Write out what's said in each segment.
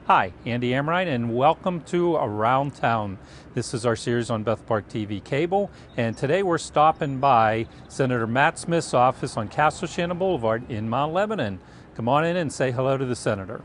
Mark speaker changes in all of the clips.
Speaker 1: Hi, Andy Amrine, and welcome to Around Town. This is our series on Bethel Park TV cable, and today we're stopping by Senator Matt Smith's office on Castle Shannon Boulevard in Mount Lebanon. Come on in and say hello to the senator.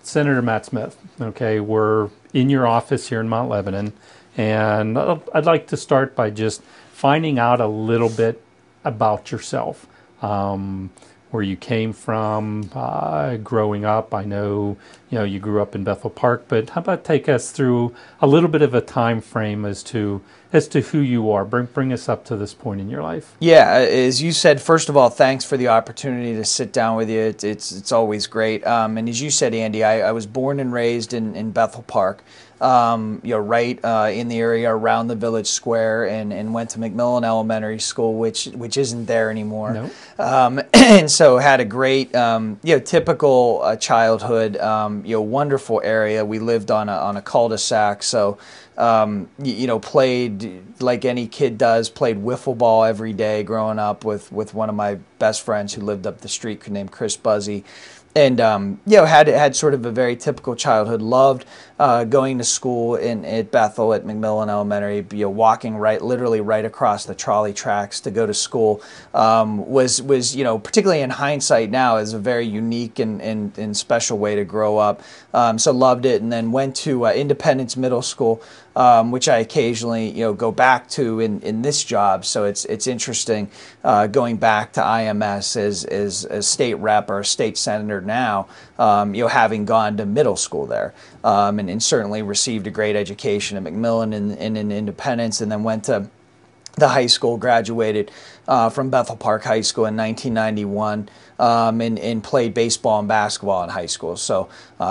Speaker 1: Senator Matt Smith, okay, we're in your office here in Mount Lebanon, and I'd like to start by just finding out a little bit about yourself, where you came from, growing up. I know, you grew up in Bethel Park, but how about take us through a little bit of a time frame as to who you are. Bring us up to this point in your life.
Speaker 2: Yeah, as you said, first of all, thanks for the opportunity to sit down with you. It's always great. And as you said, Andy, I was born and raised in Bethel Park, right in the area around the Village Square, and went to McMillan Elementary School, which isn't there anymore.
Speaker 1: No.
Speaker 2: And so had a great, typical childhood. Wonderful area. We lived on a cul-de-sac, so. Played like any kid does, played wiffle ball every day growing up with one of my best friends who lived up the street named Chris Buzzy. And, had sort of a very typical childhood. Loved going to school at Bethel at McMillan Elementary, walking literally right across the trolley tracks to go to school. Was particularly in hindsight now, is a very unique and special way to grow up. So loved it, and then went to Independence Middle School, which I occasionally go back to in this job. So it's interesting going back to IMS as a state rep or a state senator now, having gone to middle school there, and certainly received a great education at McMillan and in Independence, and then went to the high school, graduated from Bethel Park High School in 1991, and played baseball and basketball in high school. So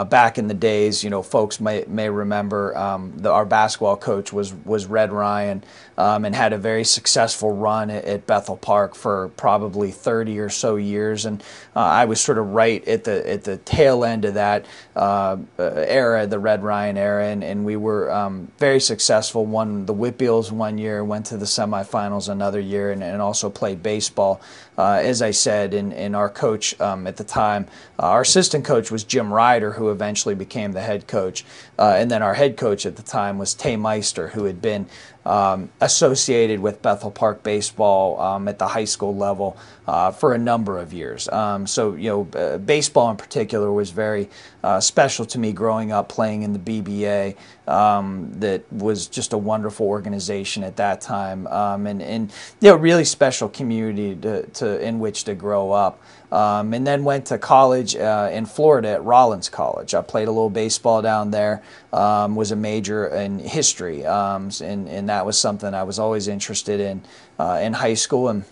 Speaker 2: back in the days, folks may remember our basketball coach was Red Ryan, and had a very successful run at Bethel Park for probably 30 or so years. And I was sort of right at the tail end of that era, the Red Ryan era, and we were very successful. Won the Whitbeals one year, went to the semifinals another year, and also played baseball. As I said, and our coach at the time, our assistant coach was Jim Ryder, who eventually became the head coach. And then our head coach at the time was Tay Meister, who had been associated with Bethel Park baseball at the high school level for a number of years. Baseball in particular was very special to me growing up, playing in the BBA. That was just a wonderful organization at that time, and really special community in which to grow up. And then went to college in Florida at Rollins College. I played a little baseball down there, was a major in history, and that was something I was always interested in high school, and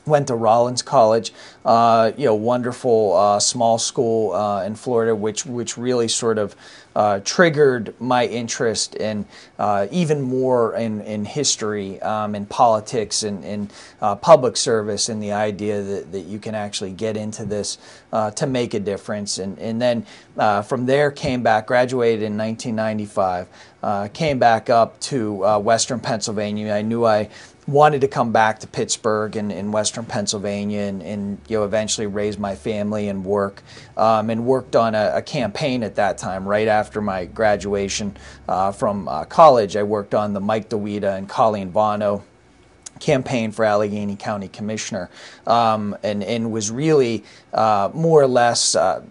Speaker 2: went to Rollins College, wonderful small school in Florida, which really sort of triggered my interest in even more in history, in politics, and in public service, and the idea that you can actually get into this to make a difference. And then from there came back, graduated in 1995, came back up to Western Pennsylvania. I knew I wanted to come back to Pittsburgh and in Western Pennsylvania, and eventually raise my family and work, and worked on a campaign at that time right after my graduation from college. I worked on the Mike DeWita and Colleen Bono campaign for Allegheny County Commissioner, and was really more or less a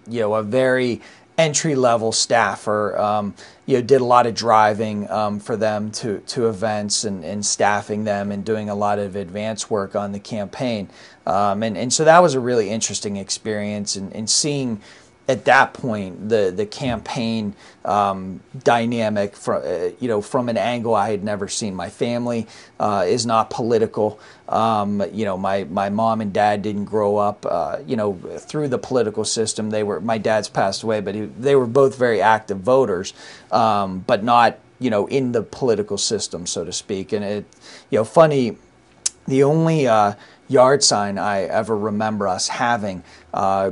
Speaker 2: very entry-level staffer. Did a lot of driving for them to events, and staffing them, and doing a lot of advance work on the campaign. And so that was a really interesting experience, and seeing at that point the campaign dynamic from an angle I had never seen. My family is not political. My mom and dad didn't grow up through the political system. My dad's passed away, but they were both very active voters, but not in the political system, so to speak. And funny The only yard sign I ever remember us having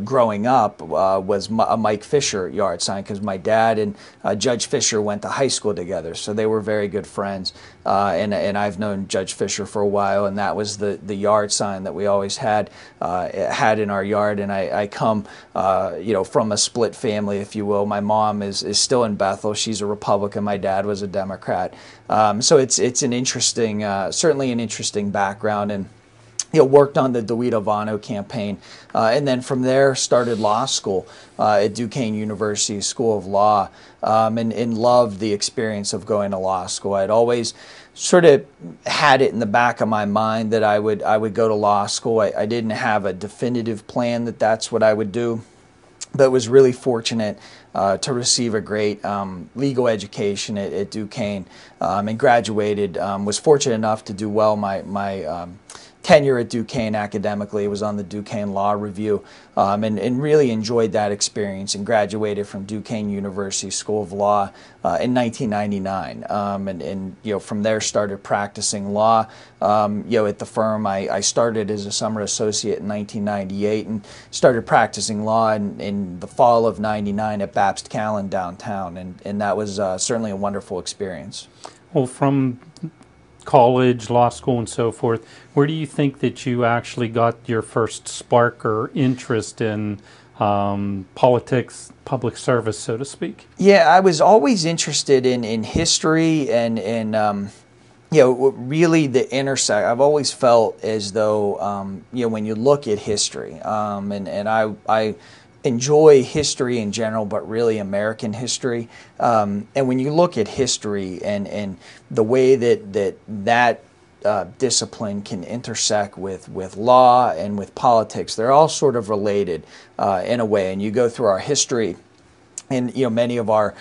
Speaker 2: growing up was a Mike Fisher yard sign, because my dad and Judge Fisher went to high school together, so they were very good friends. And I've known Judge Fisher for a while, and that was the yard sign that we always had in our yard. And I come from a split family, if you will. My mom is still in Bethel. She's a Republican. My dad was a Democrat. So it's an interesting, certainly an interesting background. And worked on the DeWitt Vano campaign, and then from there started law school at Duquesne University School of Law, and loved the experience of going to law school. I'd always sort of had it in the back of my mind that I would go to law school. I didn't have a definitive plan that that's what I would do, but was really fortunate to receive a great legal education at Duquesne, and graduated. Was fortunate enough to do well my tenure at Duquesne academically. It was on the Duquesne Law Review, and really enjoyed that experience, and graduated from Duquesne University School of Law in 1999, and from there started practicing law at the firm. I started as a summer associate in 1998 and started practicing law in the fall of '99 at Babst Callen downtown, and that was certainly a wonderful experience.
Speaker 1: Well, from college, law school, and so forth, where do you think that you actually got your first spark or interest in politics, public service, so to speak?
Speaker 2: Yeah, I was always interested in history and really the intersect. I've always felt as though when you look at history, and I enjoy history in general, but really American history. And when you look at history and the way that discipline can intersect with law and with politics, they're all sort of related in a way. And you go through our history, and many of our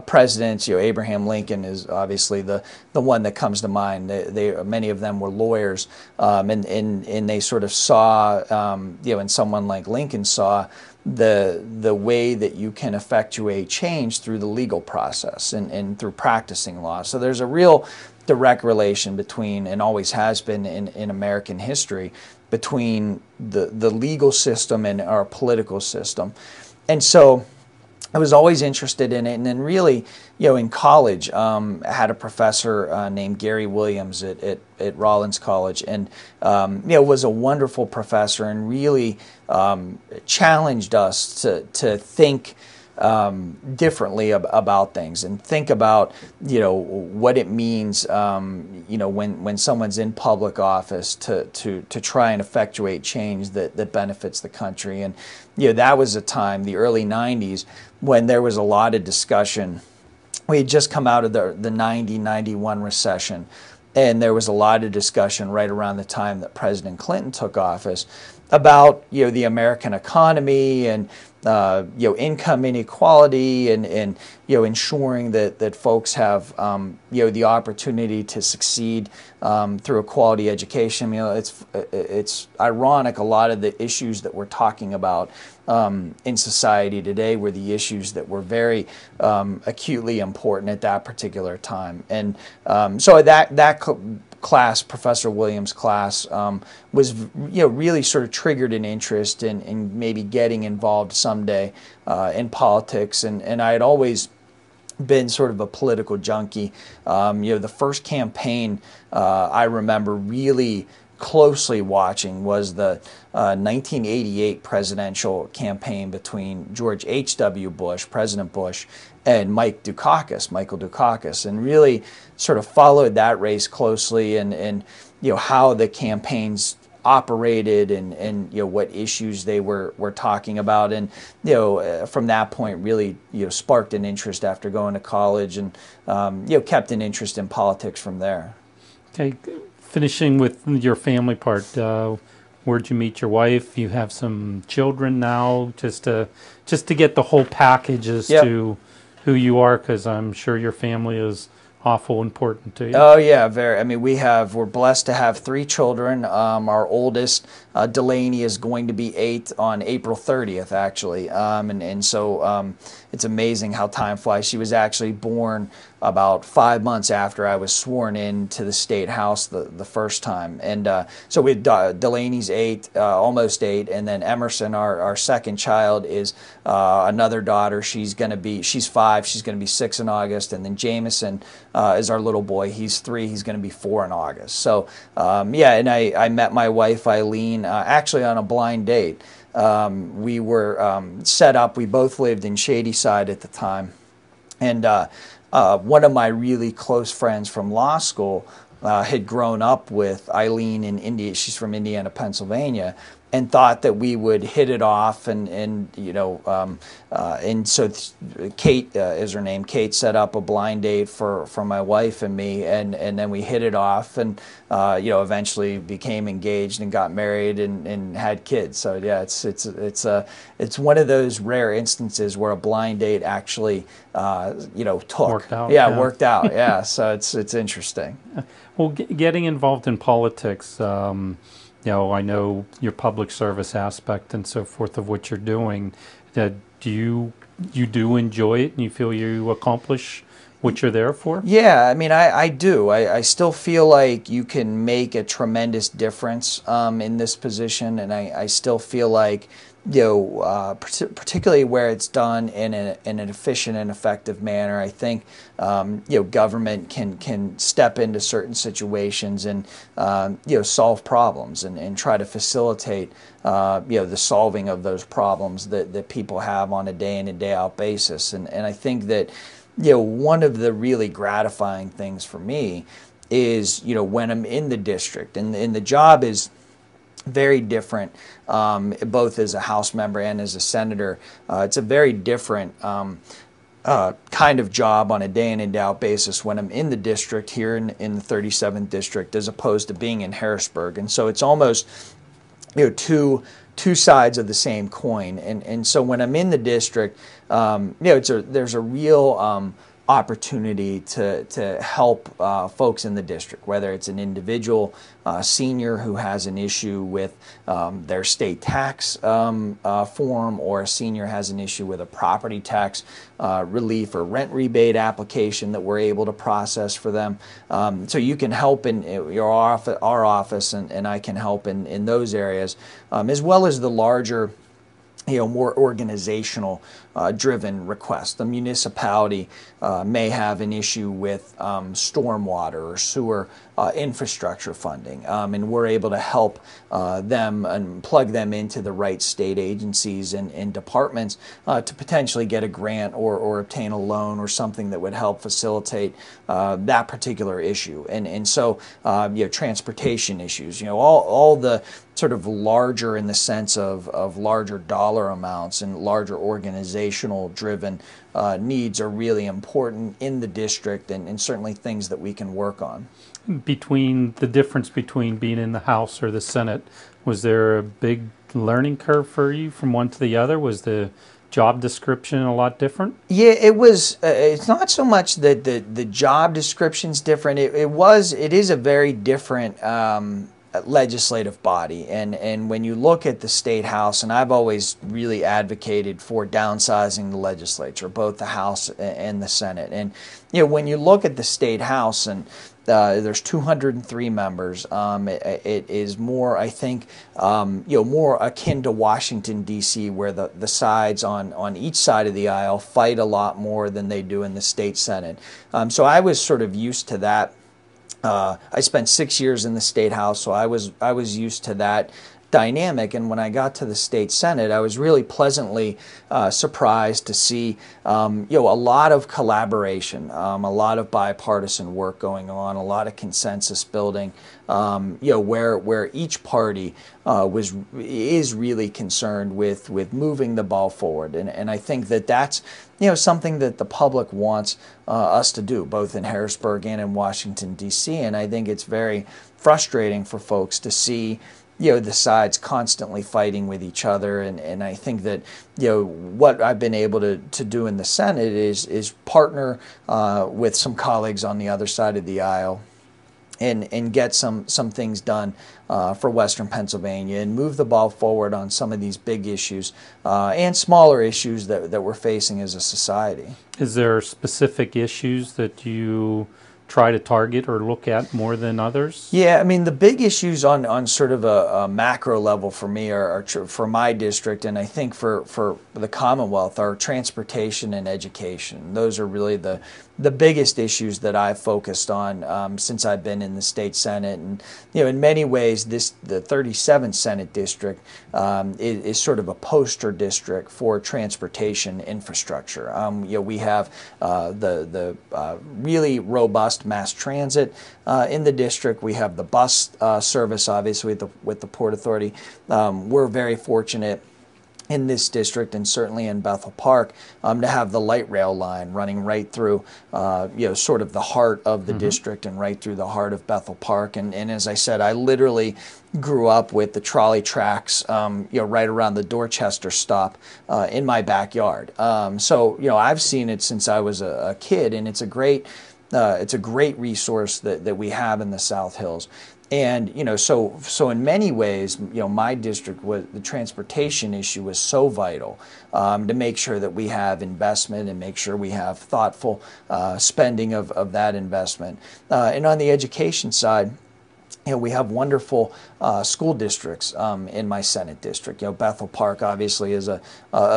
Speaker 2: presidents, Abraham Lincoln is obviously the one that comes to mind. Many of them were lawyers, and they sort of saw, and someone like Lincoln saw the way that you can effectuate change through the legal process and through practicing law. So there's a real direct relation between, and always has been in American history, between the legal system and our political system. And so I was always interested in it, and then really, in college, I had a professor named Gary Williams at Rollins College, and was a wonderful professor, and really challenged us to think differently about things, and think about what it means when someone's in public office to try and effectuate change that benefits the country. And that was a time, the early 90s, when there was a lot of discussion. We had just come out of the 90-91 recession, and there was a lot of discussion right around the time that President Clinton took office about the American economy and income inequality and ensuring that folks have the opportunity to succeed through a quality education. It's ironic, a lot of the issues that we're talking about in society today were the issues that were very acutely important at that particular time. And so that class, Professor Williams' class, was really sort of triggered an interest in maybe getting involved someday in politics, and I had always been sort of a political junkie. The first campaign I remember really closely watching was the 1988 presidential campaign between George H.W. Bush, President Bush, and Michael Dukakis, and really sort of followed that race closely, and how the campaigns operated, and what issues they were talking about, and from that point really sparked an interest after going to college, and kept an interest in politics from there.
Speaker 1: Okay, finishing with your family part, where'd you meet your wife? You have some children now, just to get the whole package as to who you are, because I'm sure your family is awful important to you.
Speaker 2: Oh yeah, very. I mean, we're blessed to have 3 children. Our oldest, Delaney, is going to be 8 on April 30th, actually, and so it's amazing how time flies. She was actually born about 5 months after I was sworn in to the state house the first time. And so we Delaney's 8, almost 8, and then Emerson, our second child, is another daughter. She's 5. She's going to be 6 in August, and then Jameson is our little boy. He's 3. He's going to be 4 in August. So yeah, and I met my wife Eileen actually on a blind date. We were set up. We both lived in Shadyside at the time, and one of my really close friends from law school had grown up with Eileen in India. She's from Indiana, Pennsylvania, and thought that we would hit it off, and so Kate is her name. Kate set up a blind date for my wife and me, and then we hit it off, and eventually became engaged and got married and had kids. So yeah, it's one of those rare instances where a blind date actually took.
Speaker 1: Worked out.
Speaker 2: Yeah, worked out. Yeah, so it's interesting.
Speaker 1: Well, getting involved in politics. I know your public service aspect and so forth of what you're doing. Do you do enjoy it, and you feel you accomplish what you're there for? Yeah,
Speaker 2: I mean, I do. I still feel like you can make a tremendous difference in this position, and I still feel like, particularly where it's done in an efficient and effective manner, I think government can step into certain situations and solve problems and try to facilitate the solving of those problems that people have on a day in and day out basis. And I think that one of the really gratifying things for me is when I'm in the district, and the job is very different, both as a House member and as a senator. It's a very different kind of job on a day in and day out basis when I'm in the district here in the 37th district, as opposed to being in Harrisburg. And so it's almost two sides of the same coin. And so when I'm in the district, there's a real opportunity to help folks in the district, whether it's an individual senior who has an issue with their state tax form, or a senior has an issue with a property tax relief or rent rebate application that we're able to process for them. So you can help in our office, and I can help in those areas, as well as the larger, more organizational driven requests. The municipality may have an issue with stormwater or sewer infrastructure funding, and we're able to help them and plug them into the right state agencies and departments to potentially get a grant or obtain a loan or something that would help facilitate that particular issue. And so transportation issues, all the sort of larger, in the sense of larger dollar amounts and larger organizational driven needs, are really important in the district, and certainly things that we can work on.
Speaker 1: Between the difference between being in the House or the Senate, was there a big learning curve for you from one to the other? Was the job description a lot different?
Speaker 2: Yeah, it was. It's not so much that the job description's different. It is a very different legislative body, and when you look at the state house, and I've always really advocated for downsizing the legislature, both the House and the Senate. And when you look at the state house, and there's 203 members, it is more, I think, more akin to Washington D.C., where the sides on each side of the aisle fight a lot more than they do in the state Senate. So I was sort of used to that. I spent 6 years in the state house, so I was used to that dynamic. And when I got to the state Senate, I was really pleasantly surprised to see a lot of collaboration, a lot of bipartisan work going on, a lot of consensus building, where each party is really concerned with moving the ball forward. And I think that's something that the public wants us to do, both in Harrisburg and in Washington, D.C. And I think it's very frustrating for folks to see the sides constantly fighting with each other. And I think that what I've been able to do in the Senate is partner with some colleagues on the other side of the aisle and get some things done for Western Pennsylvania and move the ball forward on some of these big issues and smaller issues that we're facing as a society.
Speaker 1: Is there specific issues that you try to target or look at more than others?
Speaker 2: Yeah, I mean, the big issues on sort of a macro level for me are for my district, and I think for the Commonwealth, are transportation and education. Those are really the biggest issues that I've focused on since I've been in the state Senate. And in many ways, the 37th Senate district is sort of a poster district for transportation infrastructure. We have the really robust mass transit in the district. We have the bus service, obviously, with the Port Authority. We're very fortunate in this district, and certainly in Bethel Park, to have the light rail line running right through, sort of the heart of the district and right through the heart of Bethel Park. And as I said, I literally grew up with the trolley tracks, right around the Dorchester stop in my backyard. So I've seen it since I was a kid, and it's a great resource that we have in the South Hills. And so in many ways, my district, the transportation issue was so vital to make sure that we have investment and make sure we have thoughtful spending of that investment. And on the education side, we have wonderful school districts in my Senate district. Bethel Park obviously is a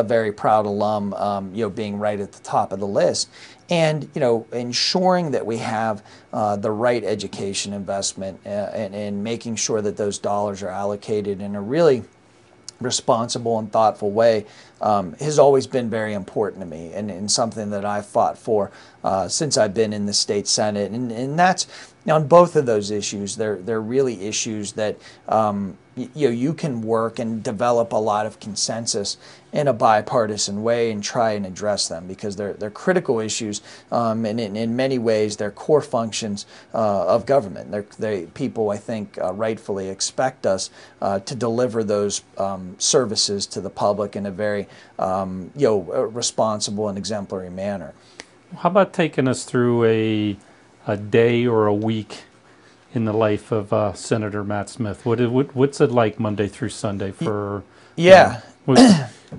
Speaker 2: very proud alum, being right at the top of the list. And ensuring that we have the right education investment and making sure that those dollars are allocated in a really responsible and thoughtful way has always been very important to me, and something that I've fought for since I've been in the state Senate. And that's on both of those issues. They're really issues that you can work and develop a lot of consensus in a bipartisan way and try and address them, because they're critical issues, and in many ways they're core functions of government. People, I think, rightfully expect us to deliver those services to the public in a very responsible and exemplary manner.
Speaker 1: How about taking us through a day or a week in the life of Senator Matt Smith? What's it like Monday through Sunday for?
Speaker 2: Yeah.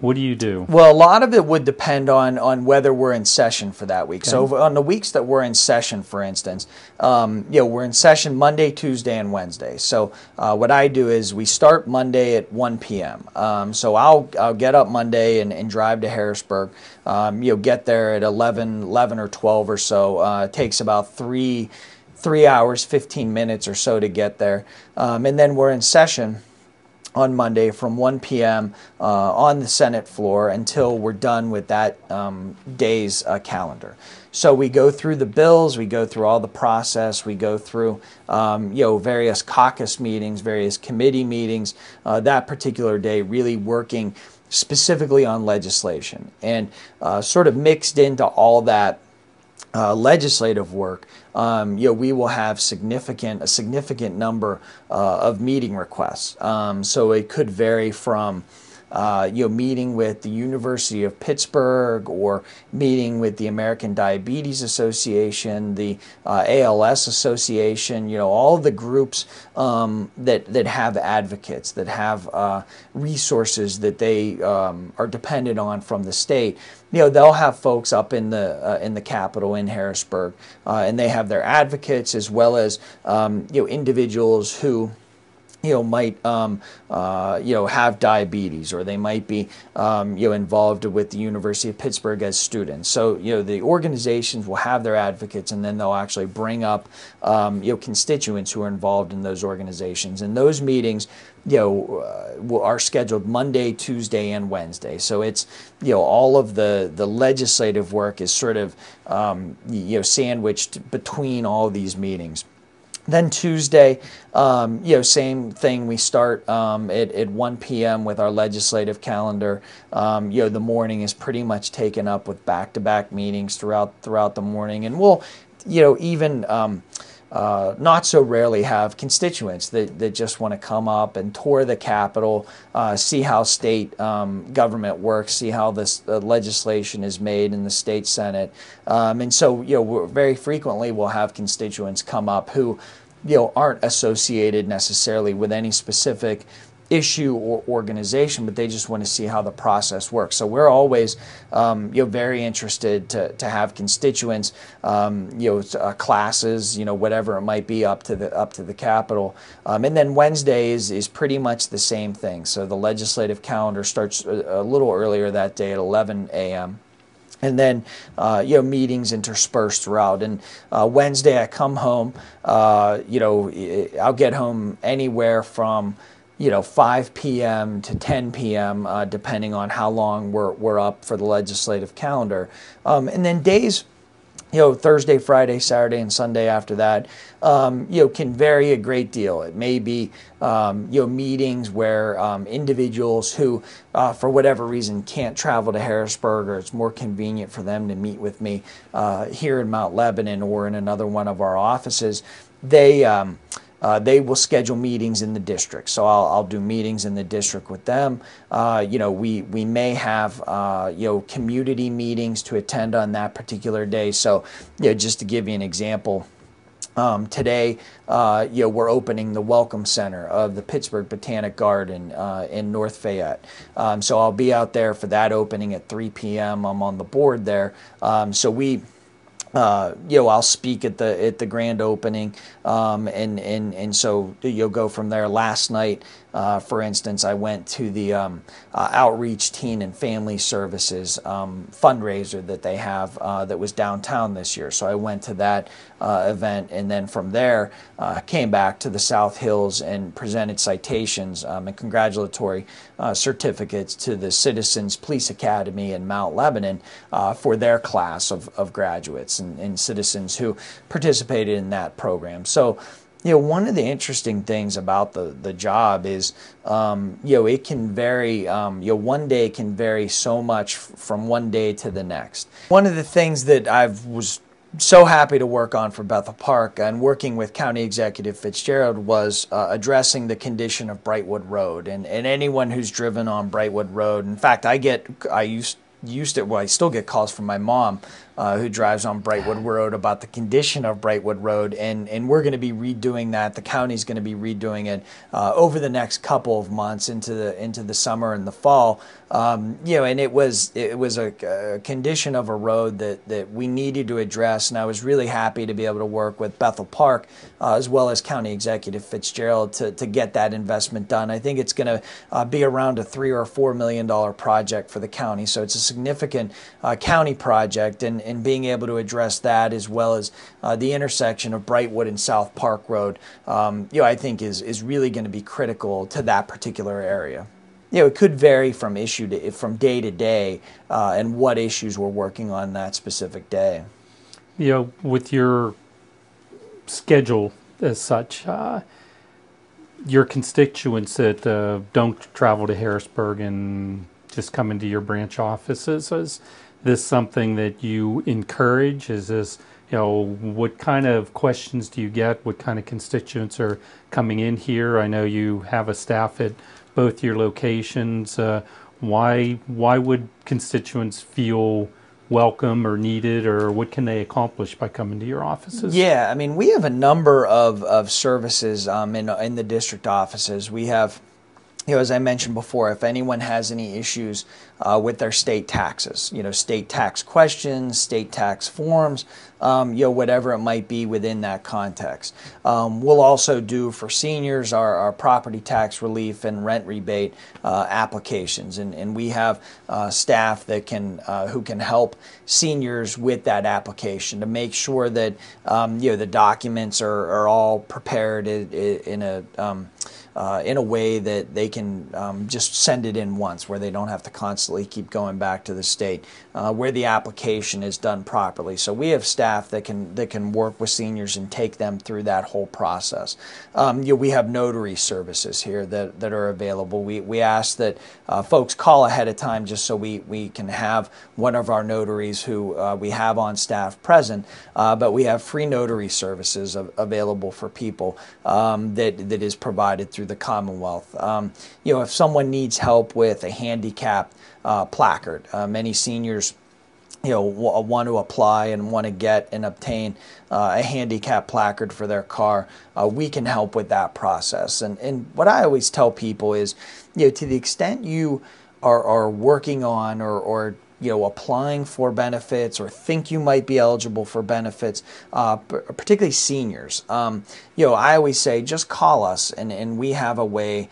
Speaker 1: What do you do?
Speaker 2: Well, a lot of it would depend on whether we're in session for that week.
Speaker 1: Okay.
Speaker 2: So on the weeks that we're in session, for instance, we're in session Monday, Tuesday, and Wednesday. So what I do is we start Monday at 1 p.m. So I'll get up Monday and drive to Harrisburg. Get there at 11 or 12 or so. It takes about 3 hours, 15 minutes or so to get there. And then we're in session on Monday from 1 p.m. On the Senate floor until we're done with that day's calendar. So we go through the bills, we go through all the process, we go through various caucus meetings, various committee meetings, that particular day really working specifically on legislation. And sort of mixed into all that legislative work, we will have a significant number of meeting requests. So it could vary from meeting with the University of Pittsburgh, or meeting with the American Diabetes Association, the ALS Association, all the groups that have advocates, that have resources that they are dependent on from the state. They'll have folks up in the Capitol in Harrisburg, and they have their advocates, as well as individuals who might have diabetes, or they might be involved with the University of Pittsburgh as students. So the organizations will have their advocates, and then they'll actually bring up constituents who are involved in those organizations. And those meetings are scheduled Monday, Tuesday, and Wednesday. So it's all of the legislative work is sort of sandwiched between all these meetings. Then Tuesday, same thing. We start at 1 p.m. with our legislative calendar. The morning is pretty much taken up with back-to-back meetings throughout the morning, and we'll, even not so rarely have constituents that just want to come up and tour the Capitol, see how state government works, see how this legislation is made in the state Senate. And so, very frequently we'll have constituents come up who aren't associated necessarily with any specific issue or organization, but they just want to see how the process works. So we're always, very interested to have constituents, classes, whatever it might be, up to the Capitol. And then Wednesday is pretty much the same thing. So the legislative calendar starts a little earlier that day at 11 a.m. And then, meetings interspersed throughout. And Wednesday I come home, I'll get home anywhere from 5 p.m. to 10 p.m., depending on how long we're up for the legislative calendar. And then days, Thursday, Friday, Saturday, and Sunday after that, can vary a great deal. It may be, meetings where individuals who, for whatever reason, can't travel to Harrisburg, or it's more convenient for them to meet with me here in Mount Lebanon or in another one of our offices, they will schedule meetings in the district. So I'll do meetings in the district with them. We may have community meetings to attend on that particular day. So just to give you an example, today we're opening the Welcome Center of the Pittsburgh Botanic Garden in North Fayette. So I'll be out there for that opening at 3 p.m. I'm on the board there. I'll speak at the grand opening, and so you'll go from there. Last night, for instance, I went to the Outreach Teen and Family Services fundraiser that they have that was downtown this year. So I went to that event, and then from there came back to the South Hills and presented citations and congratulatory certificates to the Citizens Police Academy in Mount Lebanon for their class of graduates and citizens who participated in that program. So, one of the interesting things about the job is, it can vary, one day can vary so much from one day to the next. One of the things that I was so happy to work on for Bethel Park and working with County Executive Fitzgerald was addressing the condition of Brightwood Road. And anyone who's driven on Brightwood Road, in fact, I still get calls from my mom who drives on Brightwood Road about the condition of Brightwood Road, and we're going to be redoing that. The county's going to be redoing it over the next couple of months into the summer and the fall. And it was a condition of a road that we needed to address, and I was really happy to be able to work with Bethel Park as well as County Executive Fitzgerald to get that investment done. I think it's going to be around a $3 or $4 million project for the county, so it's a significant county project, and being able to address that as well as the intersection of Brightwood and South Park Road, I think is really going to be critical to that particular area. It could vary from day to day, and what issues we're working on that specific day.
Speaker 1: With your schedule as such, your constituents that don't travel to Harrisburg and just come into your branch offices, is this something that you encourage? Is this, what kind of questions do you get? What kind of constituents are coming in here? I know you have a staff at both your locations. Why would constituents feel welcome or needed, or what can they accomplish by coming to your offices?
Speaker 2: Yeah, I mean, we have a number of services in the district offices. We have, as I mentioned before, if anyone has any issues with their state taxes, state tax questions, state tax forms, whatever it might be within that context. We'll also do for seniors our property tax relief and rent rebate applications, and we have staff that who can help seniors with that application to make sure that the documents are all prepared in a way that they can just send it in once, where they don't have to constantly keep going back to the state, where the application is done properly. So we have staff that can work with seniors and take them through that whole process. We have notary services here that are available. We ask that folks call ahead of time just so we can have one of our notaries who we have on staff present, but we have free notary services available for people that is provided through the Commonwealth. If someone needs help with a handicap placard, many seniors want to apply and want to get and obtain a handicap placard for their car, we can help with that process. And what I always tell people is, to the extent you are working on or applying for benefits or think you might be eligible for benefits, particularly seniors. I always say just call us, and we have a way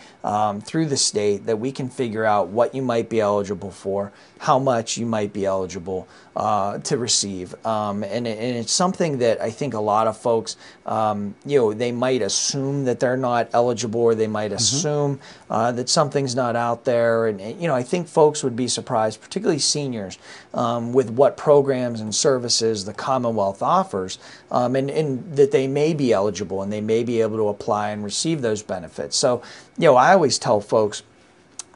Speaker 2: through the state that we can figure out what you might be eligible for, how much you might be eligible to receive. And it's something that I think a lot of folks, they might assume that they're not eligible, or they might assume that something's not out there. And, I think folks would be surprised, particularly seniors, with what programs and services the Commonwealth offers, and that they may be eligible and they may be able to apply and receive those benefits. So, I always tell folks,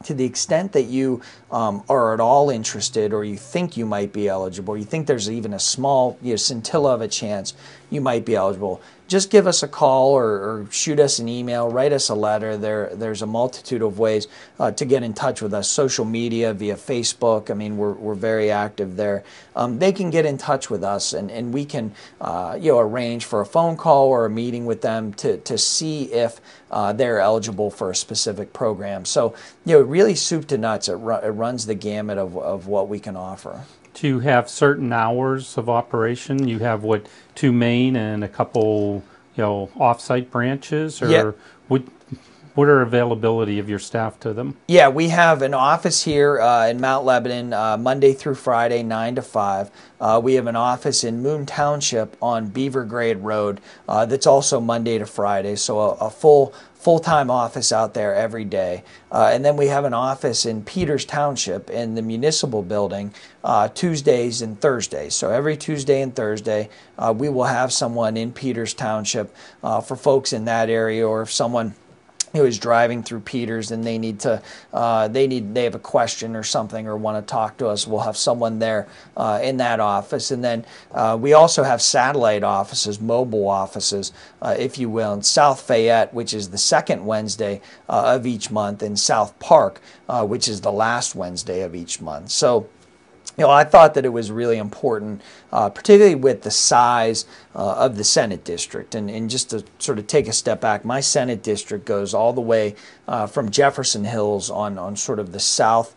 Speaker 2: to the extent that you are at all interested, or you think you might be eligible, or you think there's even a small scintilla of a chance you might be eligible, just give us a call or shoot us an email, write us a letter. There's a multitude of ways to get in touch with us. Social media, via Facebook. I mean, we're very active there. They can get in touch with us, and we can arrange for a phone call or a meeting with them to see if they're eligible for a specific program. So, really soup to nuts. It runs the gamut of what we can offer.
Speaker 1: Do you have certain hours of operation? You have two main and a couple, off-site branches, or
Speaker 2: yeah.
Speaker 1: What are availability of your staff to them?
Speaker 2: Yeah, we have an office here in Mount Lebanon, Monday through Friday, 9 to 5. We have an office in Moon Township on Beaver Grade Road that's also Monday to Friday, so a full-time office out there every day. And then we have an office in Peters Township in the municipal building Tuesdays and Thursdays. So every Tuesday and Thursday, we will have someone in Peters Township for folks in that area, or if someone who is driving through Peters and they have a question or something, or want to talk to us, we'll have someone there in that office. And then we also have satellite offices, mobile offices, if you will, in South Fayette, which is the second Wednesday of each month, and South Park, which is the last Wednesday of each month. So, I thought that it was really important, particularly with the size of the Senate district. And just to sort of take a step back, my Senate district goes all the way from Jefferson Hills on sort of the south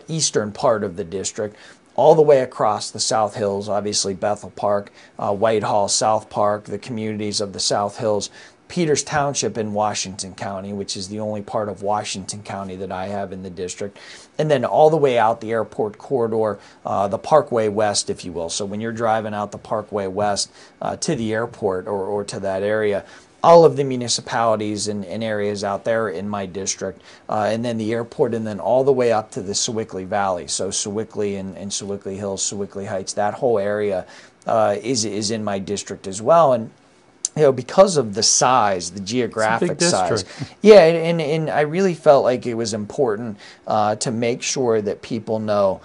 Speaker 2: eastern part of the district, all the way across the South Hills, obviously Bethel Park, Whitehall, South Park, the communities of the South Hills, Peters Township in Washington County, which is the only part of Washington County that I have in the district, and then all the way out the airport corridor, the Parkway West, if you will. So when you're driving out the Parkway West to the airport or to that area, all of the municipalities and areas out there in my district, and then the airport, and then all the way up to the Sewickley Valley. So Sewickley and Sewickley Hills, Sewickley Heights, that whole area is in my district as well. And because of the size, the geographic size. Yeah, and I really felt like it was important to make sure that people know,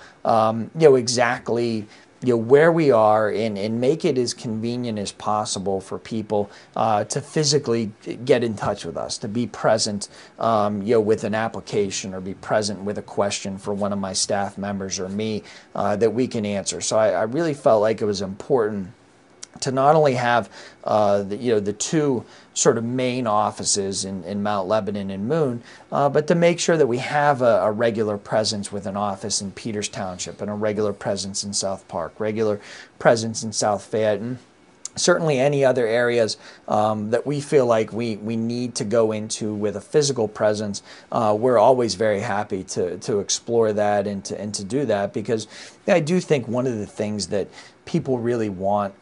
Speaker 2: exactly where we are, and make it as convenient as possible for people to physically get in touch with us, to be present, with an application, or be present with a question for one of my staff members or me that we can answer. So I really felt like it was important to not only have the two sort of main offices in Mount Lebanon and Moon, but to make sure that we have a regular presence with an office in Peters Township, and a regular presence in South Park, regular presence in South Fayette, and certainly any other areas that we feel like we need to go into with a physical presence. We're always very happy to explore that and to do that, because I do think one of the things that people really want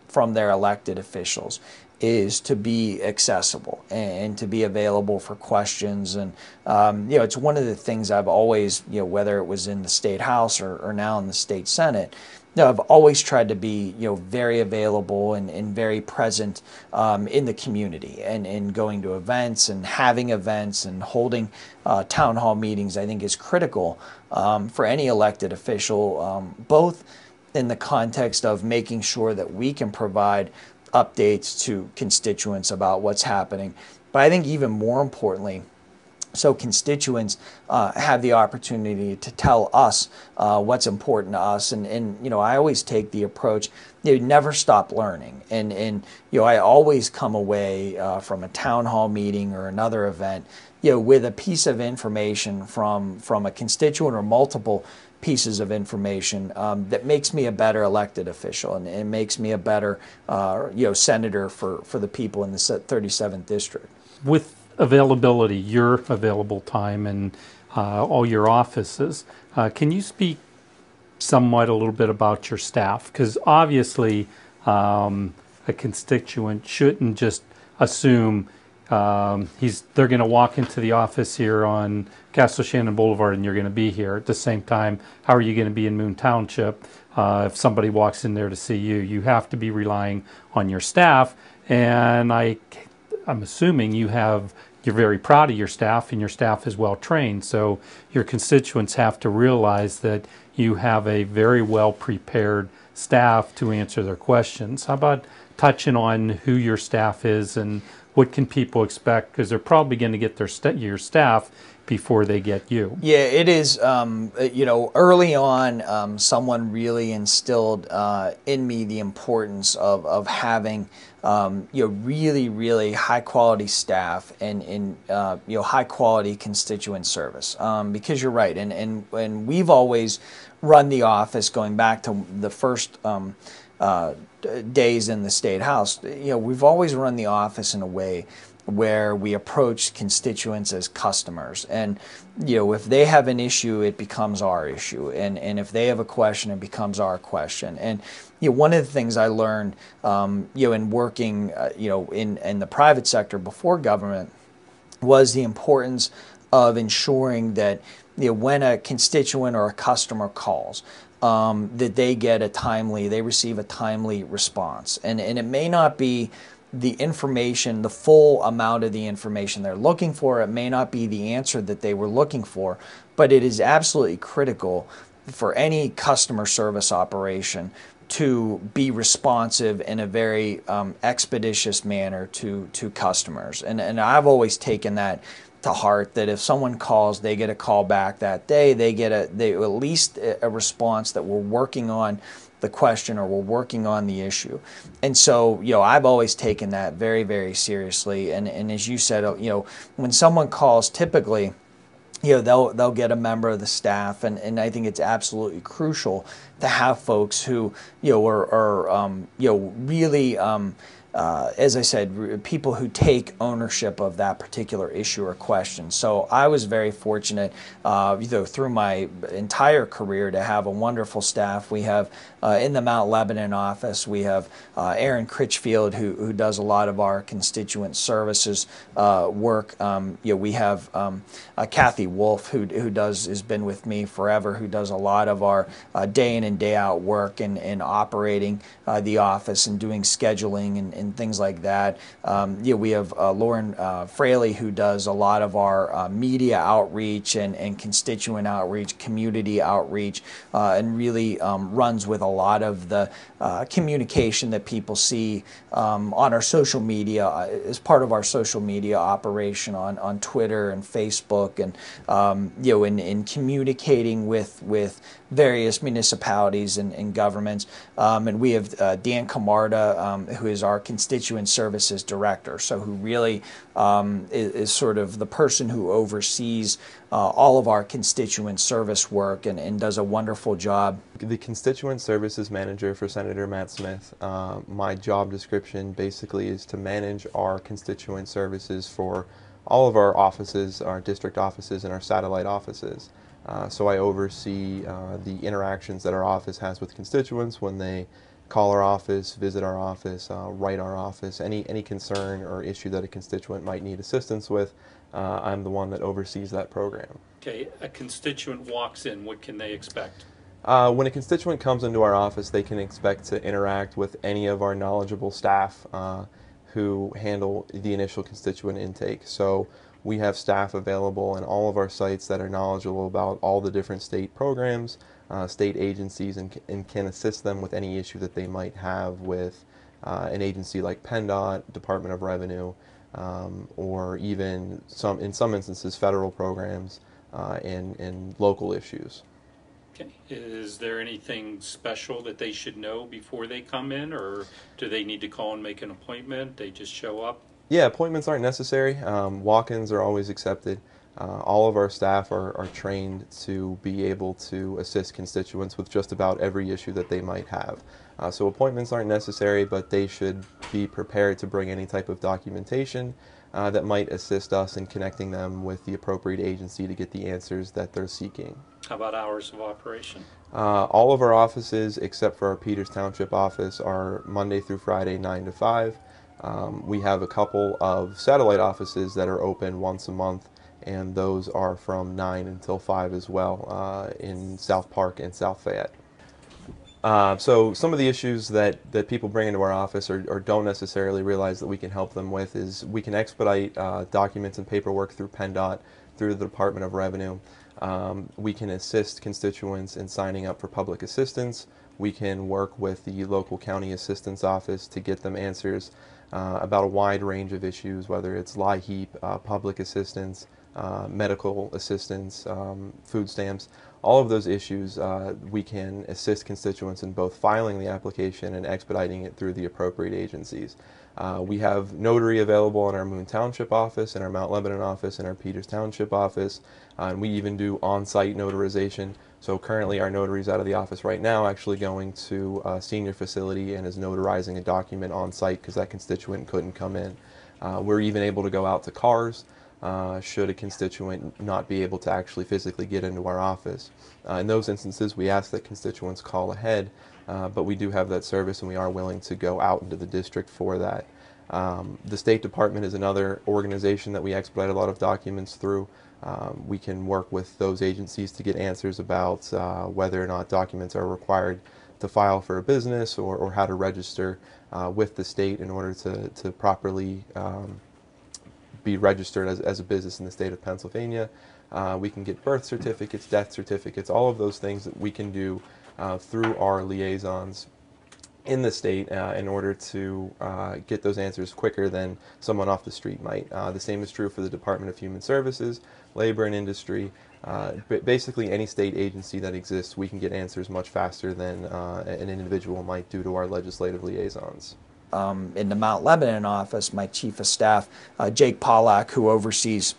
Speaker 2: from their elected officials is to be accessible and to be available for questions. And it's one of the things I've always, whether it was in the State House or now in the State Senate, I've always tried to be, very available and very present in the community, and going to events and having events and holding town hall meetings. I think is critical for any elected official, both in the context of making sure that we can provide updates to constituents about what's happening, but I think even more importantly, So constituents have the opportunity to tell us what's important to us, and I always take the approach, never stop learning, and I always come away from a town hall meeting or another event, with a piece of information from a constituent or multiple pieces of information that makes me a better elected official, and it makes me a better senator for the people in the 37th district.
Speaker 1: With availability, your available time, and all your offices, can you speak somewhat a little bit about your staff? Because obviously a constituent shouldn't just assume they're going to walk into the office here on Castle Shannon Boulevard and you're going to be here. At the same time, how are you going to be in Moon Township if somebody walks in there to see you? You have to be relying on your staff, and I'm assuming you're very proud of your staff, and your staff is well trained. So your constituents have to realize that you have a very well prepared staff to answer their questions. How about touching on who your staff is and what can people expect? Because they're probably going to get your staff before they get you.
Speaker 2: Yeah, it is. Early on, someone really instilled in me the importance of having really, really high quality staff and high quality constituent service. Because you're right, and we've always run the office going back to the first days in the State House. We've always run the office in a way where we approach constituents as customers, and if they have an issue, it becomes our issue, and if they have a question, it becomes our question. And one of the things I learned in working in the private sector before government was the importance of ensuring that when a constituent or a customer calls, that they receive a timely response, and it may not be the information, the full amount of the information they're looking for. It may not be the answer that they were looking for, but it is absolutely critical for any customer service operation to be responsive in a very expeditious manner to customers. And I've always taken that to heart, that if someone calls, they get a call back that day, they at least a response that we're working on the question or we're working on the issue. And so, I've always taken that very, very seriously. And as you said, when someone calls, typically, they'll get a member of the staff, and I think it's absolutely crucial to have folks who, are really, as I said, people who take ownership of that particular issue or question. So I was very fortunate, through my entire career, to have a wonderful staff. We have in the Mount Lebanon office, we have Aaron Critchfield, who does a lot of our constituent services work. We have Kathy Wolf, who has been with me forever, who does a lot of our day in and day out work and operating the office and doing scheduling and things like that. We have Lauren Fraley, who does a lot of our media outreach and constituent outreach, community outreach, and really runs with a lot of the communication that people see on our social media as part of our social media operation on Twitter and Facebook, and in communicating with various municipalities and governments. And we have Dan Camarda, who is our constituent services director, so who really is sort of the person who oversees all of our constituent service work and does a wonderful job.
Speaker 3: The constituent services manager for Senator Matt Smith, my job description basically is to manage our constituent services for all of our offices, our district offices, and our satellite offices. So I oversee the interactions that our office has with constituents when they call our office, visit our office, write our office, any concern or issue that a constituent might need assistance with. I'm the one that oversees that program.
Speaker 1: Okay, a constituent walks in, what can they expect?
Speaker 3: When a constituent comes into our office, they can expect to interact with any of our knowledgeable staff who handle the initial constituent intake. So we have staff available in all of our sites that are knowledgeable about all the different state programs, state agencies, and can assist them with any issue that they might have with an agency like PennDOT, Department of Revenue, or even in some instances federal programs and local issues.
Speaker 1: Okay. Is there anything special that they should know before they come in, or do they need to call and make an appointment? They just show up?
Speaker 3: Yeah, appointments aren't necessary. Walk-ins are always accepted. All of our staff are trained to be able to assist constituents with just about every issue that they might have. So appointments aren't necessary, but they should be prepared to bring any type of documentation that might assist us in connecting them with the appropriate agency to get the answers that they're seeking.
Speaker 1: How about hours of operation?
Speaker 3: All of our offices, except for our Peters Township office, are Monday through Friday, 9 to 5. We have a couple of satellite offices that are open once a month, and those are from 9 until 5 as well in South Park and South Fayette. So some of the issues that people bring into our office or don't necessarily realize that we can help them with is we can expedite documents and paperwork through PennDOT, through the Department of Revenue. We can assist constituents in signing up for public assistance. We can work with the local county assistance office to get them answers about a wide range of issues, whether it's LIHEAP, public assistance, medical assistance, food stamps. All of those issues, we can assist constituents in both filing the application and expediting it through the appropriate agencies. We have notary available in our Moon Township office, in our Mount Lebanon office, in our Peters Township office, and we even do on-site notarization. So currently our notary's out of the office right now actually going to a senior facility and is notarizing a document on-site because that constituent couldn't come in. We're even able to go out to cars should a constituent not be able to actually physically get into our office. In those instances, we ask that constituents call ahead, but we do have that service and we are willing to go out into the district for that. The State Department is another organization that we expedite a lot of documents through. We can work with those agencies to get answers about whether or not documents are required to file for a business or how to register with the state in order to properly be registered as a business in the state of Pennsylvania. We can get birth certificates, death certificates, all of those things that we can do through our liaisons in the state in order to get those answers quicker than someone off the street might. The same is true for the Department of Human Services, Labor and Industry. Basically any state agency that exists, we can get answers much faster than an individual might do to our legislative liaisons.
Speaker 2: In the Mount Lebanon office, my chief of staff, Jake Pollack, who oversees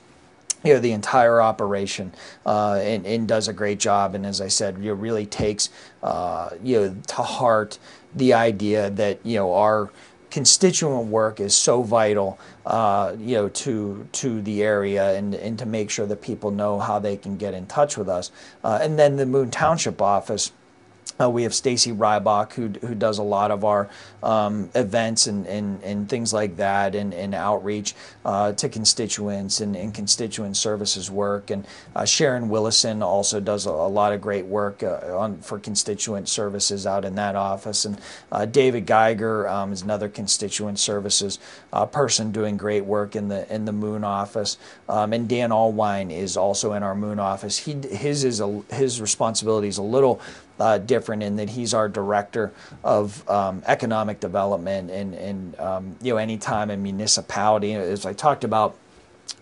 Speaker 2: the entire operation and does a great job. And as I said, really takes to heart the idea that our constituent work is so vital to the area and to make sure that people know how they can get in touch with us. And then the Moon Township office. We have Stacy Rybach, who does a lot of our events and things like that, and outreach to constituents and constituent services work. And Sharon Willison also does a lot of great work for constituent services out in that office. And David Geiger is another constituent services person doing great work in the Moon office. And Dan Allwine is also in our Moon office. His responsibility is a little different in that he's our director of economic development and any time a municipality, as I talked about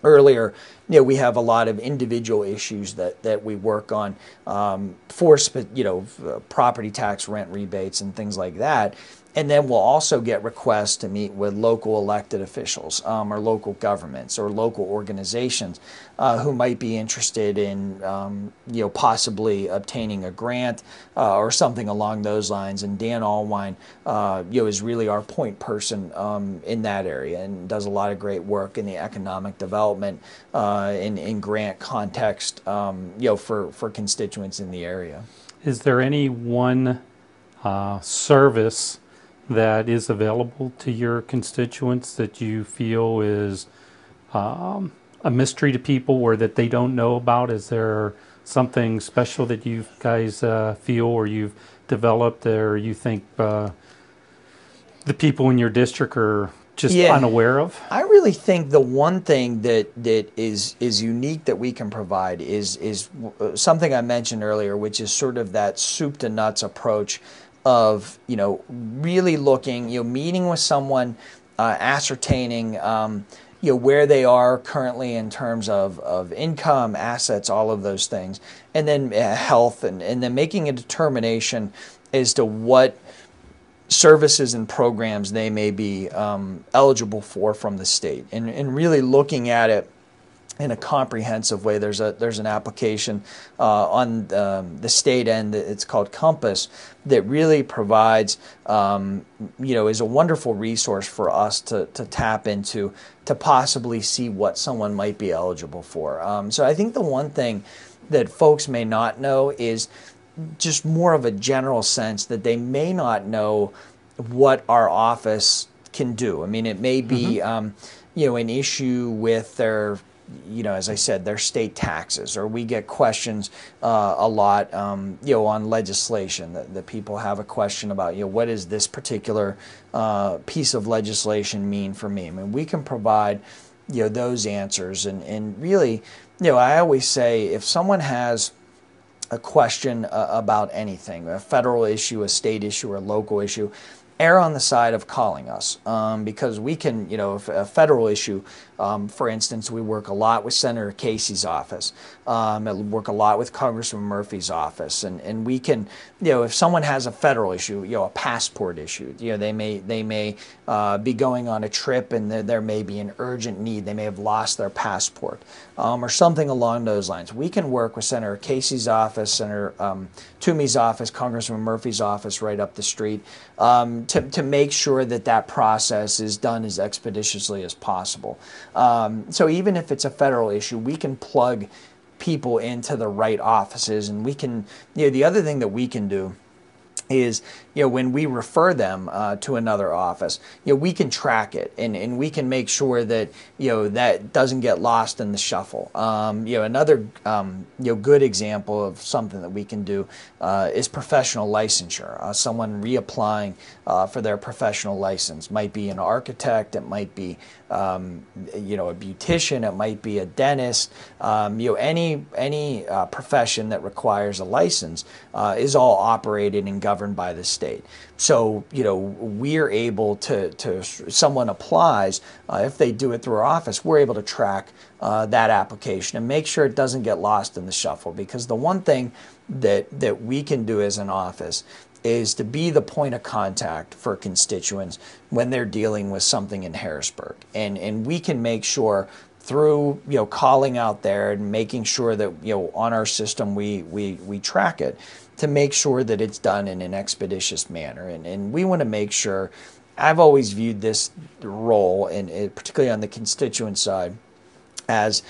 Speaker 2: earlier, we have a lot of individual issues that we work on for property tax, rent rebates, and things like that. And then we'll also get requests to meet with local elected officials or local governments or local organizations who might be interested in possibly obtaining a grant or something along those lines. And Dan Allwine is really our point person in that area and does a lot of great work in the economic development in grant context for constituents in the area.
Speaker 1: Is there any one service that is available to your constituents that you feel is a mystery to people or that they don't know about? Is there something special that you guys feel or you've developed or you think the people in your district are just unaware of?
Speaker 2: I really think the one thing that is unique that we can provide is something I mentioned earlier, which is sort of that soup to nuts approach of really looking, meeting with someone, ascertaining where they are currently in terms of income, assets, all of those things, and then health, and then making a determination as to what services and programs they may be eligible for from the state, and really looking at it in a comprehensive way. There's an application on the state end. It's called Compass, that really provides is a wonderful resource for us to tap into to possibly see what someone might be eligible for. So I think the one thing that folks may not know is just more of a general sense that they may not know what our office can do. I mean, it may be an issue with their, as I said, their state taxes, or we get questions a lot, on legislation, that people have a question about, what does this particular piece of legislation mean for me? I mean, we can provide, those answers, and really, I always say, if someone has a question about anything, a federal issue, a state issue, or a local issue, err on the side of calling us, because we can, if a federal issue, for instance, we work a lot with Senator Casey's office, work a lot with Congressman Murphy's office, and we can, if someone has a federal issue, a passport issue, they may be going on a trip, and there may be an urgent need, they may have lost their passport, or something along those lines. We can work with Senator Casey's office, Senator Toomey's office, Congressman Murphy's office right up the street, to make sure that process is done as expeditiously as possible. So even if it's a federal issue, we can plug people into the right offices, and we can, the other thing that we can do is, when we refer them to another office, we can track it, and we can make sure that, that doesn't get lost in the shuffle. Another, good example of something that we can do is professional licensure. Someone reapplying for their professional license might be an architect, it might be, a beautician, it might be a dentist, any profession that requires a license is all operated and governed by the state. So, we're able to someone applies, if they do it through our office, we're able to track that application and make sure it doesn't get lost in the shuffle. Because the one thing that we can do as an office is to be the point of contact for constituents when they're dealing with something in Harrisburg. And we can make sure through, calling out there and making sure that, on our system we track it, to make sure that it's done in an expeditious manner. And we want to make sure, I've always viewed this role, and particularly on the constituent side, as,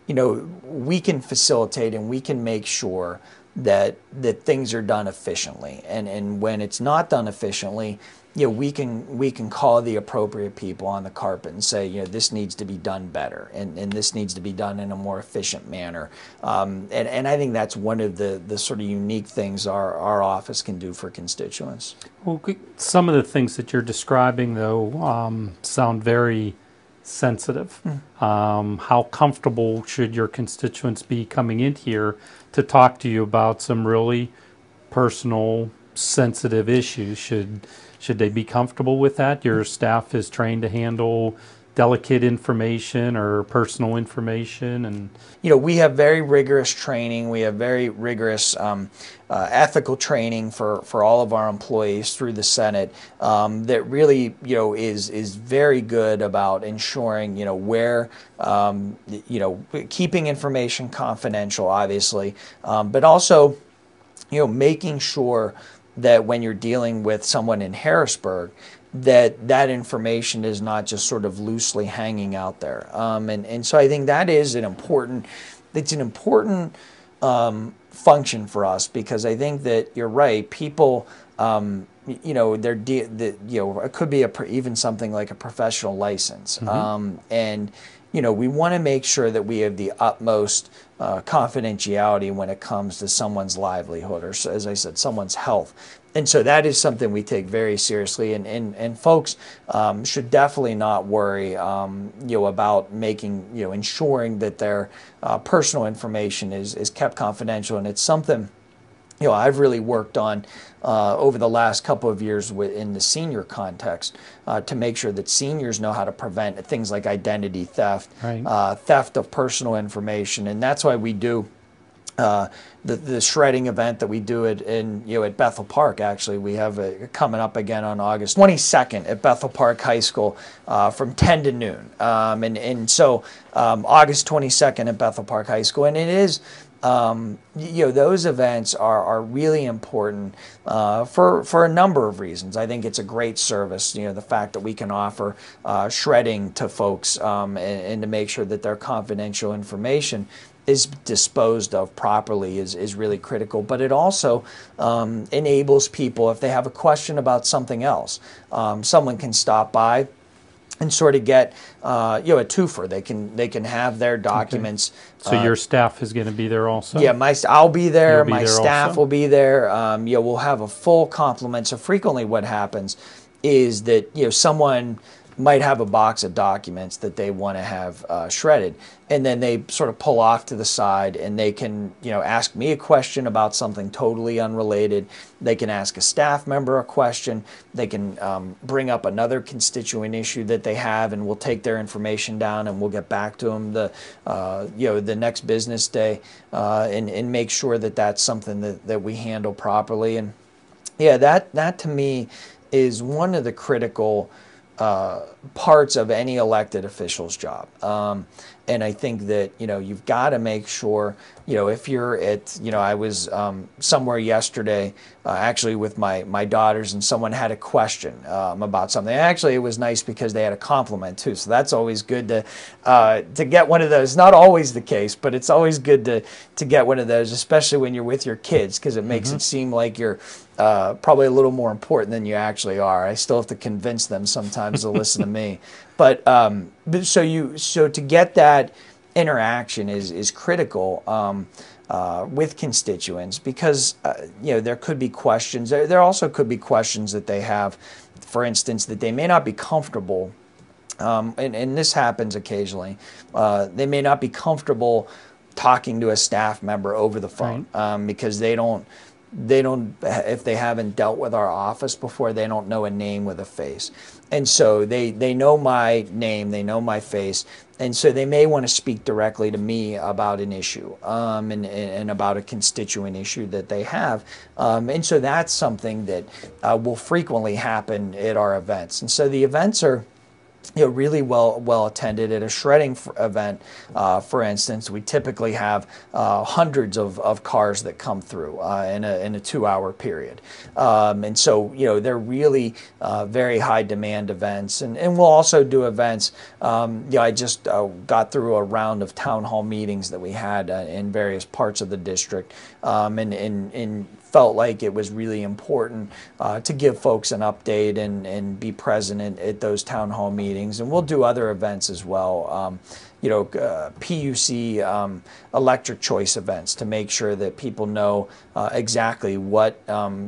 Speaker 2: we can facilitate and we can make sure that things are done efficiently. And when it's not done efficiently, we can call the appropriate people on the carpet and say, this needs to be done better, and this needs to be done in a more efficient manner. And I think that's one of the sort of unique things our office can do for constituents.
Speaker 1: Well, some of the things that you're describing, though, sound very sensitive. How comfortable should your constituents be coming in here to talk to you about some really personal, sensitive issues? Should they be comfortable with that? Your staff is trained to handle delicate information or personal information, and
Speaker 2: we have very rigorous training. We have very rigorous ethical training for all of our employees through the Senate that really is very good about ensuring where keeping information confidential, obviously, but also making sure that when you're dealing with someone in Harrisburg, that information is not just sort of loosely hanging out there. And so I think that is an important function for us, because I think that you're right. People, it could be even something like a professional license. And we want to make sure that we have the utmost confidentiality when it comes to someone's livelihood, or, as I said, someone's health. And so that is something we take very seriously, and folks should definitely not worry, about ensuring that their personal information is kept confidential. And it's something I've really worked on over the last couple of years in the senior context to make sure that seniors know how to prevent things like identity theft,
Speaker 1: Right.
Speaker 2: theft of personal information, and that's why we do the shredding event that we do at Bethel Park. Actually, we have it coming up again on August 22nd at Bethel Park High School from 10 to noon. So August 22nd at Bethel Park High School, and it is. Those events are really important for a number of reasons. I think it's a great service. The fact that we can offer shredding to folks and to make sure that their confidential information is disposed of properly is really critical. But it also enables people, if they have a question about something else, someone can stop by and sort of get a twofer. They can have their documents.
Speaker 1: Okay. So your staff is going to be there also?
Speaker 2: Yeah, I'll be there.
Speaker 1: You'll be
Speaker 2: my
Speaker 1: there
Speaker 2: staff
Speaker 1: also?
Speaker 2: will be there. We'll have a full complement. So frequently, what happens is that someone might have a box of documents that they want to have shredded, and then they sort of pull off to the side, and they can ask me a question about something totally unrelated. They can ask a staff member a question. They can bring up another constituent issue that they have, and we'll take their information down, and we'll get back to them the next business day, and make sure that that's something that we handle properly. And that to me is one of the critical parts of any elected official's job. And I think that, you've got to make sure, if you're at, I was somewhere yesterday, actually with my daughters, and someone had a question about something. Actually, it was nice because they had a compliment too. So that's always good to get one of those. Not always the case, but it's always good to get one of those, especially when you're with your kids, because it makes it seem like you're probably a little more important than you actually are. I still have to convince them sometimes to listen to me. But so to get that interaction is critical with constituents, because there could be questions. There also could be questions that they have, for instance, that they may not be comfortable. And this happens occasionally. They may not be comfortable talking to a staff member over the phone, because they don't, if they haven't dealt with our office before, they don't know a name with a face. And so they know my name, they know my face, and so they may want to speak directly to me about an issue, and about a constituent issue that they have. And so that's something that will frequently happen at our events. And so the events are really well attended. At a shredding event, for instance, we typically have hundreds of cars that come through in a 2-hour period, and so they're really very high demand events. And we'll also do events. I just got through a round of town hall meetings that we had in various parts of the district, and felt like it was really important to give folks an update and be present at those town hall meetings. And we'll do other events as well, PUC electric choice events, to make sure that people know exactly what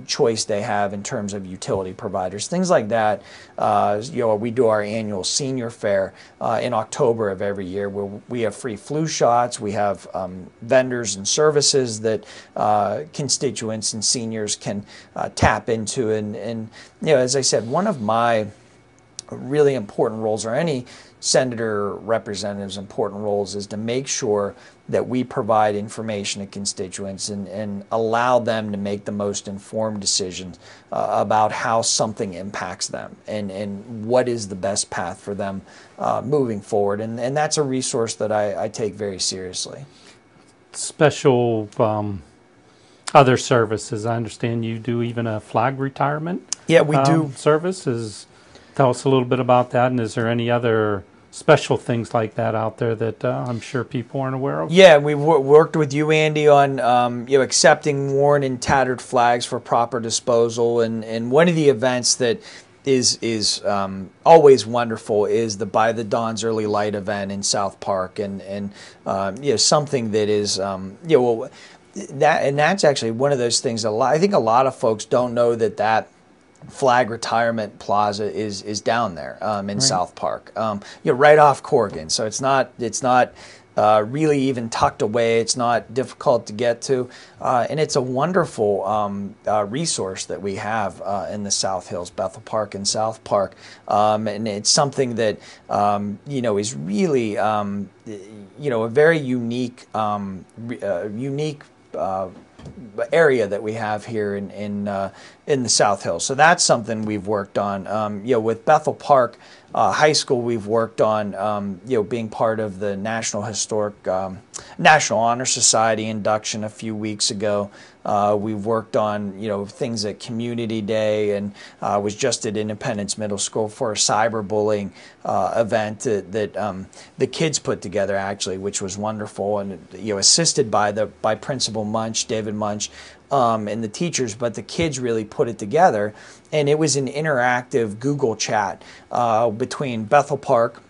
Speaker 2: choice they have in terms of utility providers, things like that. We do our annual senior fair in October of every year, where we have free flu shots. We have vendors and services that constituents and seniors can tap into. And as I said, one of my really important roles, or any senator representative's important roles, is to make sure that we provide information to constituents and allow them to make the most informed decisions about how something impacts them, and what is the best path for them moving forward. And that's a resource that I take very seriously.
Speaker 1: Special other services. I understand you do even a flag retirement.
Speaker 2: Yeah, we do.
Speaker 1: Services. Tell us a little bit about that, and is there any other special things like that out there that I'm sure people aren't aware of?
Speaker 2: Yeah, we've worked with you, Andy, on accepting worn and tattered flags for proper disposal, and one of the events that is always wonderful is the By the Dawn's Early Light event in South Park, and something that is that's actually one of those things. I think a lot of folks don't know that flag retirement plaza is down there in South Park, right off Corrigan. So it's not really even tucked away. It's not difficult to get to, and it's a wonderful resource that we have in the South Hills, Bethel Park and South Park, and it's something that is really a very unique area that we have here in the South Hills. So that's something we've worked on. With Bethel Park High School, we've worked on being part of the National Honor Society induction a few weeks ago. We've worked on things at Community Day, and was just at Independence Middle School for a cyberbullying event that the kids put together, actually, which was wonderful, and assisted by Principal Munch, David Munch, and the teachers, but the kids really put it together, and it was an interactive Google chat between Bethel Park,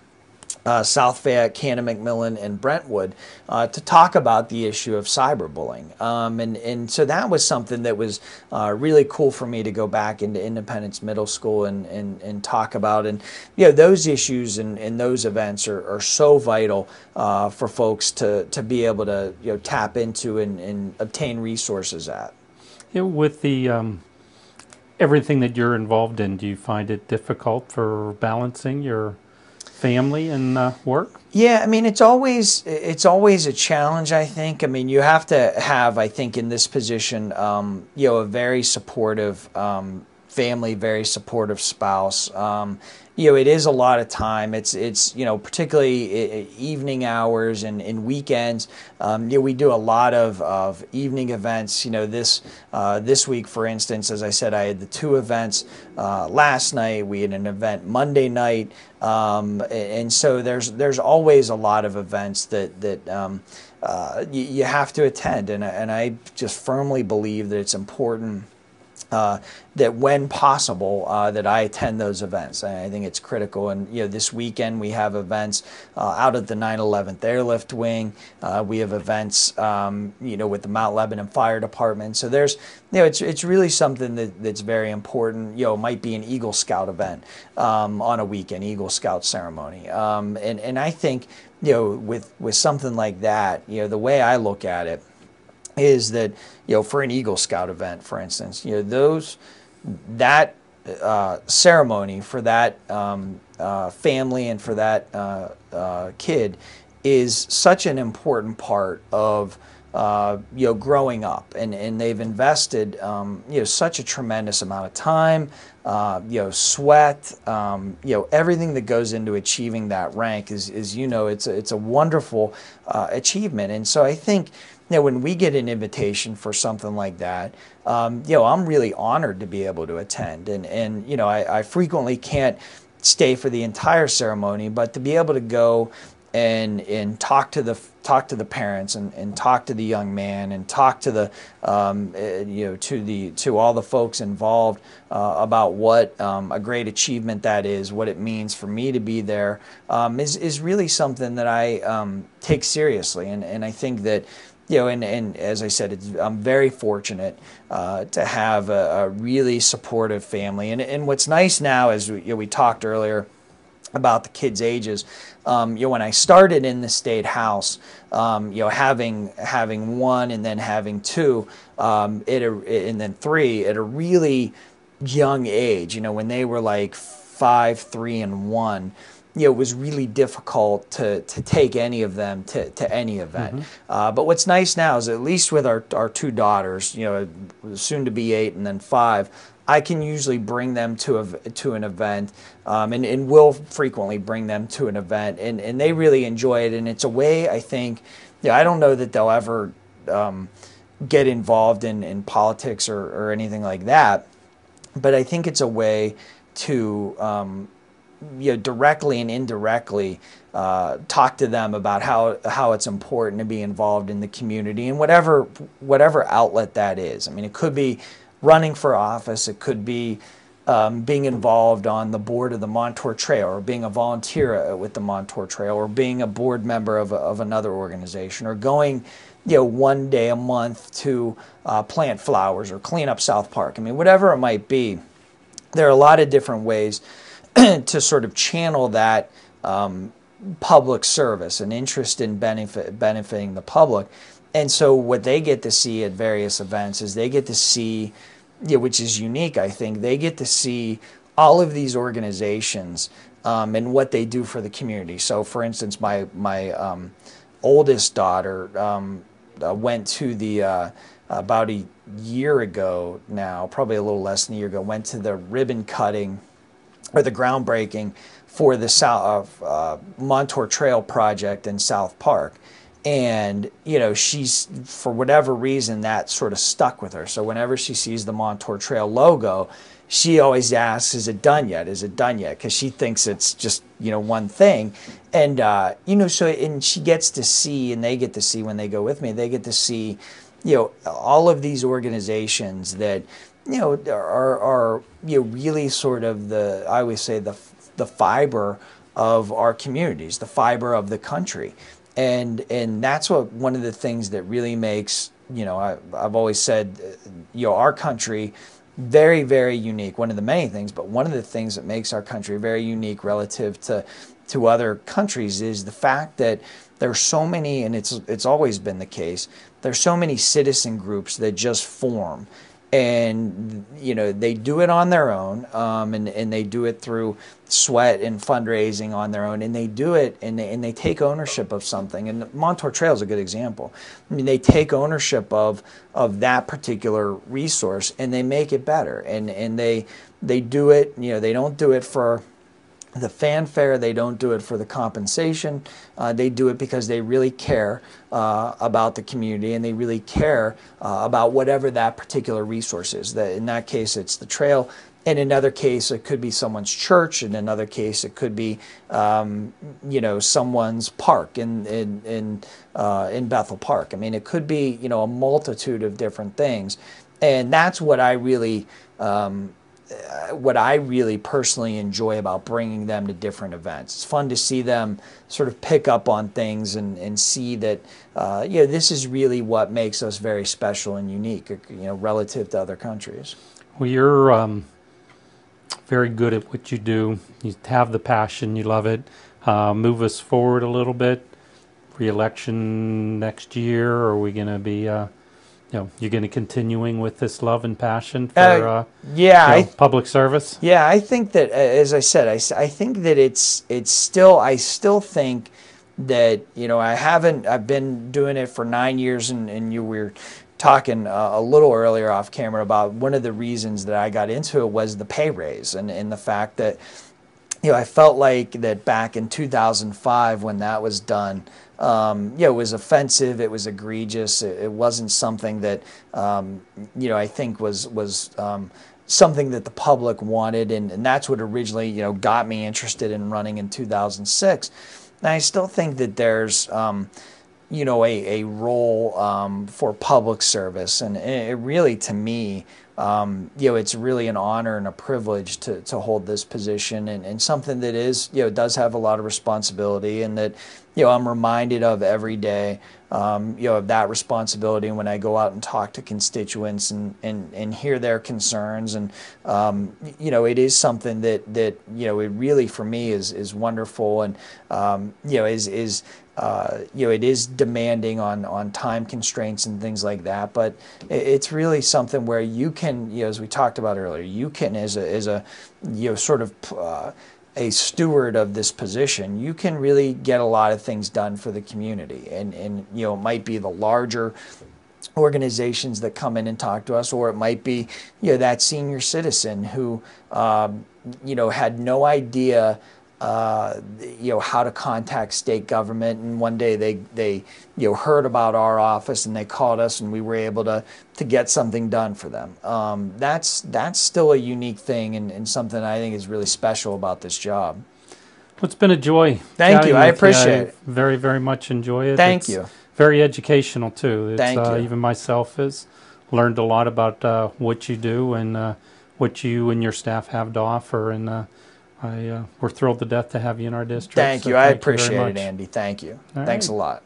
Speaker 2: South Fayette, Cannon McMillan, and Brentwood to talk about the issue of cyberbullying. And so that was something that was really cool for me to go back into Independence Middle School and talk about. And those issues and those events are so vital for folks to be able to tap into and obtain resources at.
Speaker 1: With the everything that you're involved in, do you find it difficult for balancing your family and work?
Speaker 2: Yeah, I mean, it's always a challenge, I think. I mean, you have to have, I think, in this position, a very supportive family, very supportive spouse. It is a lot of time. It's particularly evening hours and weekends. We do a lot of evening events. This week, for instance, as I said, I had the 2 events last night. We had an event Monday night, and so there's always a lot of events that you have to attend, and I just firmly believe that it's important that when possible, that I attend those events. I think it's critical. And this weekend we have events out at the 9/11th Airlift Wing. We have events, with the Mount Lebanon Fire Department. So there's, it's really something that's very important. It might be an Eagle Scout event on a weekend, Eagle Scout ceremony. And I think, with something like that, the way I look at it is that for an Eagle Scout event, for instance, that ceremony for that family and for that kid is such an important part of growing up, and they've invested such a tremendous amount of time, sweat, everything that goes into achieving that rank is it's a wonderful achievement. And so I think when we get an invitation for something like that, I'm really honored to be able to attend, and I frequently can't stay for the entire ceremony, but to be able to go and talk to the parents and talk to the young man and talk to the to all the folks involved about what a great achievement that is, what it means for me to be there, is really something that I take seriously, and I think that and as I said, I'm very fortunate to have a really supportive family, and what's nice now is we talked earlier about the kids' ages. When I started in the State House, having 1 and then having 2, and then 3 at a really young age, when they were like 5, 3, and 1, it was really difficult to take any of them to any event. Mm-hmm. But what's nice now is, at least with our 2 daughters, soon to be 8 and then 5, I can usually bring them to an event, and will frequently bring them to an event, and they really enjoy it. And it's a way, I think, I don't know that they'll ever get involved in politics or anything like that, but I think it's a way to directly and indirectly talk to them about how it's important to be involved in the community, and whatever outlet that is. I mean, it could be running for office, it could be being involved on the board of the Montour Trail, or being a volunteer with the Montour Trail, or being a board member of another organization, or going one day a month to plant flowers or clean up South Park. I mean, whatever it might be, there are a lot of different ways to sort of channel that public service, an interest in benefiting the public. And so what they get to see at various events is they get to see, which is unique, I think, they get to see all of these organizations and what they do for the community. So, for instance, my oldest daughter went to the about a year ago now, probably a little less than a year ago, went to the ribbon cutting or the groundbreaking for the Montour Trail project in South Park. And, she's, for whatever reason, that sort of stuck with her. So whenever she sees the Montour Trail logo, she always asks, is it done yet? Is it done yet? Because she thinks it's just, one thing. And, and she gets to see, and they get to see when they go with me, they get to see, all of these organizations that, are really sort of I always say the fiber of our communities, the fiber of the country. And that's one of the things that really makes, I've always said, our country very, very unique. One of the many things, but one of the things that makes our country very unique relative to other countries is the fact that there's so many, and it's always been the case, there's so many citizen groups that just form. And, they do it on their own, and they do it through sweat and fundraising on their own, and they do it, and they take ownership of something. And Montour Trail is a good example. I mean, they take ownership of that particular resource, and they make it better. And they do it, they don't do it for the fanfare, they don't do it for the compensation, they do it because they really care about the community, and they really care about whatever that particular resource is. In that case, it's the trail. In another case, it could be someone's church. In another case, it could be, someone's park in Bethel Park. I mean, it could be, a multitude of different things. And that's what I really personally enjoy about bringing them to different events. It's fun to see them sort of pick up on things and see that, this is really what makes us very special and unique, relative to other countries.
Speaker 1: Well, you're very good at what you do. You have the passion. You love it. Move us forward a little bit. Re-election next year. Are we going to be... you're going to continuing with this love and passion for public service? Yeah,
Speaker 2: I think that, as I said, I think that I still think that, I've been doing it for 9 years, and we were talking a little earlier off camera about one of the reasons that I got into it was the pay raise and the fact that, I felt like that back in 2005 when that was done, it was offensive, it was egregious, it wasn't something that, I think was something that the public wanted, and that's what originally, got me interested in running in 2006. And I still think that there's, a role for public service, and it really, to me, it's really an honor and a privilege to hold this position, and something that is, does have a lot of responsibility, and that, I'm reminded of every day, of that responsibility. And when I go out and talk to constituents and hear their concerns, and, it is something that it really, for me, is wonderful, and, it is demanding on time constraints and things like that, but it's really something where you can, as we talked about earlier, you can, as a sort of a steward of this position, you can really get a lot of things done for the community, and it might be the larger organizations that come in and talk to us, or it might be that senior citizen who had no idea how to contact state government, and one day they heard about our office and they called us, and we were able to get something done for them. That's still a unique thing, and something I think is really special about this job.
Speaker 1: Well, it's been a joy.
Speaker 2: Thank you. I appreciate it.
Speaker 1: Very, very much enjoy it.
Speaker 2: Thank you.
Speaker 1: Very educational too.
Speaker 2: Thank you.
Speaker 1: Even myself has learned a lot about what you do and what you and your staff have to offer, and we're thrilled to death to have you in our district.
Speaker 2: Thank you. I appreciate it, Andy. Thank you.
Speaker 1: All
Speaker 2: Thanks
Speaker 1: right.
Speaker 2: a lot.